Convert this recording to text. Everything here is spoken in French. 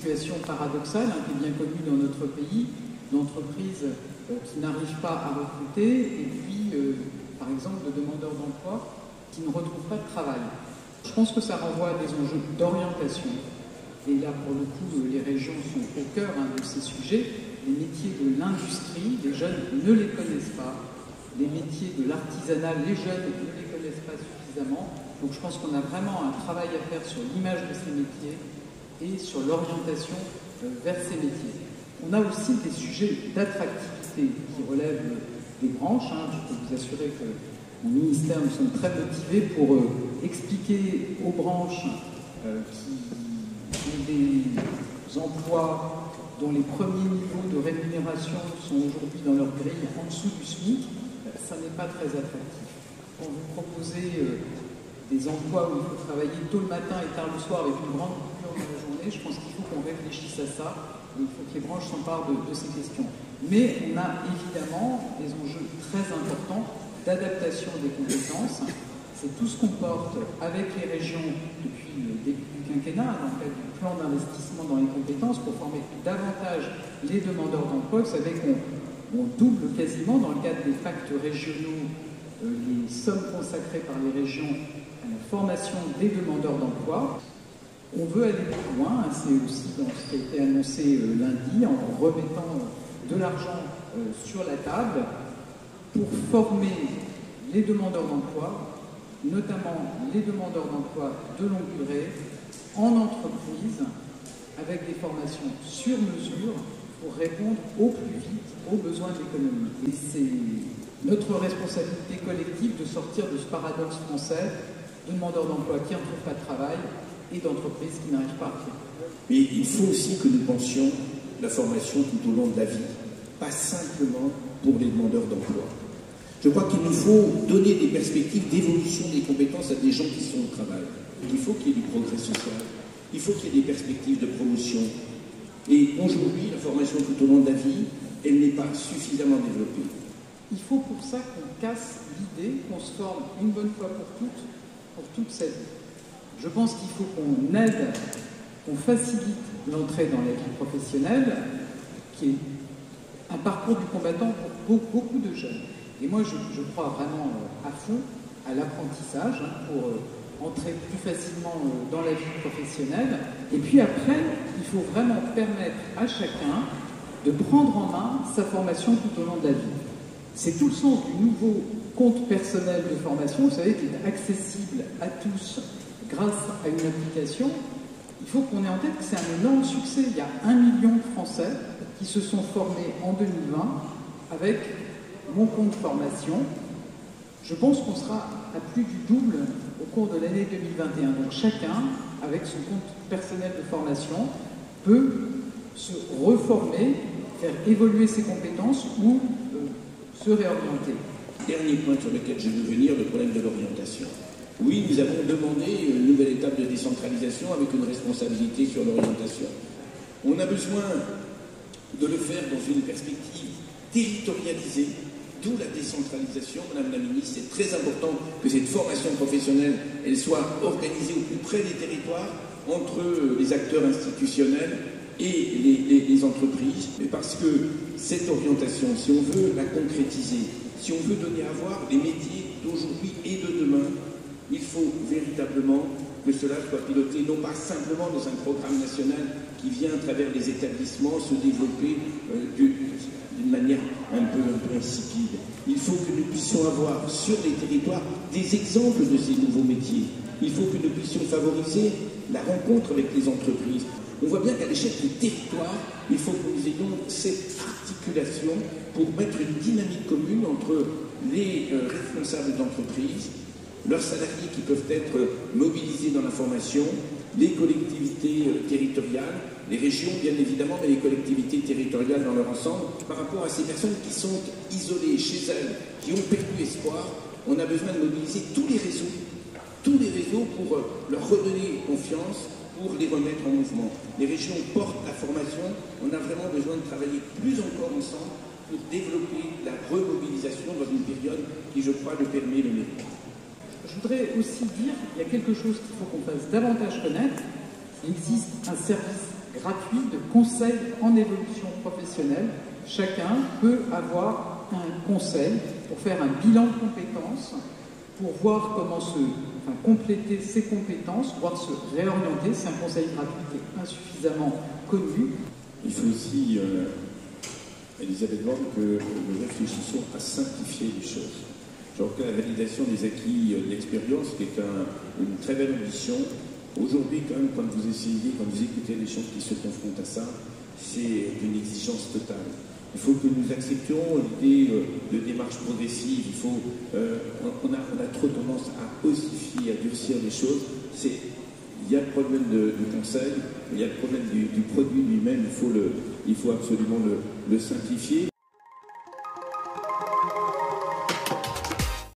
situation paradoxale qui est bien connue dans notre pays, d'entreprises qui n'arrivent pas à recruter et puis, par exemple, de demandeurs d'emploi qui ne retrouvent pas de travail. Je pense que ça renvoie à des enjeux d'orientation. Et là, pour le coup, les régions sont au cœur de ces sujets. Les métiers de l'industrie, les jeunes ne les connaissent pas. Les métiers de l'artisanat, les jeunes ne les connaissent pas suffisamment. Donc je pense qu'on a vraiment un travail à faire sur l'image de ces métiers et sur l'orientation vers ces métiers. On a aussi des sujets d'attractivité qui relèvent des branches. Je peux vous assurer que mon ministère, nous sommes très motivés pour expliquer aux branches qui ont des emplois dont les premiers niveaux de rémunération sont aujourd'hui dans leur grille en dessous du SMIC, ça n'est pas très attractif. Quand vous proposez des emplois où il faut travailler tôt le matin et tard le soir avec une grande coupure dans la journée, je pense qu'il faut qu'on réfléchisse à ça et il faut que les branches s'emparent de ces questions. Mais on a évidemment des enjeux très importants d'adaptation des compétences. C'est tout ce qu'on porte avec les régions depuis le début du quinquennat, dans le cadre du plan d'investissement dans les compétences, pour former davantage les demandeurs d'emploi. Vous savez qu'on double quasiment, dans le cadre des pactes régionaux, les sommes consacrées par les régions à la formation des demandeurs d'emploi. On veut aller plus loin, c'est aussi dans ce qui a été annoncé lundi, en remettant de l'argent sur la table pour former les demandeurs d'emploi, notamment les demandeurs d'emploi de longue durée, en entreprise, avec des formations sur mesure pour répondre au plus vite aux besoins de l'économie. Et c'est notre responsabilité collective de sortir de ce paradoxe français de demandeurs d'emploi qui ne trouvent pas de travail et d'entreprises qui n'arrivent pas à faire. Mais il faut aussi que nous pensions la formation tout au long de la vie, pas simplement pour les demandeurs d'emploi. Je crois qu'il nous faut donner des perspectives d'évolution des compétences à des gens qui sont au travail. Il faut qu'il y ait du progrès social, il faut qu'il y ait des perspectives de promotion. Et aujourd'hui, la formation tout au long de la vie, elle n'est pas suffisamment développée. Il faut pour ça qu'on casse l'idée qu'on se forme une bonne fois pour toute sa vie. Je pense qu'il faut qu'on aide, qu'on facilite l'entrée dans la vie professionnelle, qui est un parcours du combattant pour beaucoup de jeunes. Et moi, je crois vraiment à fond à l'apprentissage pour entrer plus facilement dans la vie professionnelle. Et puis après, il faut vraiment permettre à chacun de prendre en main sa formation tout au long de la vie. C'est tout le sens du nouveau compte personnel de formation, vous savez, qui est accessible à tous grâce à une application. Il faut qu'on ait en tête que c'est un énorme succès. Il y a 1 million de Français qui se sont formés en 2020 avec mon compte formation. Je pense qu'on sera à plus du double au cours de l'année 2021. Donc chacun, avec son compte personnel de formation, peut se reformer, faire évoluer ses compétences ou se réorienter. Dernier point sur lequel je veux venir, le problème de l'orientation. Oui, nous avons demandé une nouvelle étape de décentralisation avec une responsabilité sur l'orientation. On a besoin de le faire dans une perspective territorialisée, d'où la décentralisation, Madame la Ministre. C'est très important que cette formation professionnelle, elle soit organisée au plus près des territoires, entre les acteurs institutionnels et les entreprises, mais parce que cette orientation, si on veut la concrétiser, si on veut donner à voir les métiers d'aujourd'hui et de demain, il faut véritablement que cela soit piloté, non pas simplement dans un programme national qui vient à travers les établissements se développer d'une manière un peu insipide. Il faut que nous puissions avoir sur les territoires des exemples de ces nouveaux métiers. Il faut que nous puissions favoriser la rencontre avec les entreprises. On voit bien qu'à l'échelle du territoire, il faut que nous ayons cette articulation pour mettre une dynamique commune entre les responsables d'entreprise, leurs salariés qui peuvent être mobilisés dans la formation, les collectivités territoriales, les régions bien évidemment, mais les collectivités territoriales dans leur ensemble. Par rapport à ces personnes qui sont isolées chez elles, qui ont perdu espoir, on a besoin de mobiliser tous les réseaux pour leur redonner confiance, pour les remettre en mouvement. Les régions portent la formation, on a vraiment besoin de travailler plus encore ensemble pour développer la remobilisation dans une période qui, je crois, le permet, le mérite. Je voudrais aussi dire qu'il y a quelque chose qu'il faut qu'on fasse davantage connaître. Il existe un service gratuit de conseil en évolution professionnelle. Chacun peut avoir un conseil pour faire un bilan de compétences, pour voir comment compléter ses compétences, voire se réorienter. C'est un conseil gratuit qui est insuffisamment connu. Il faut aussi, Elisabeth Borne, que nous réfléchissions à simplifier les choses. Genre que la validation des acquis de l'expérience, qui est une très belle ambition. Aujourd'hui, quand même, quand vous écoutez les gens qui se confrontent à ça, c'est une exigence totale. Il faut que nous acceptions l'idée de démarche progressive. On a trop tendance à ossifier, à durcir les choses. Il y a le problème de conseil, il y a le problème du produit lui-même. Il faut absolument le simplifier.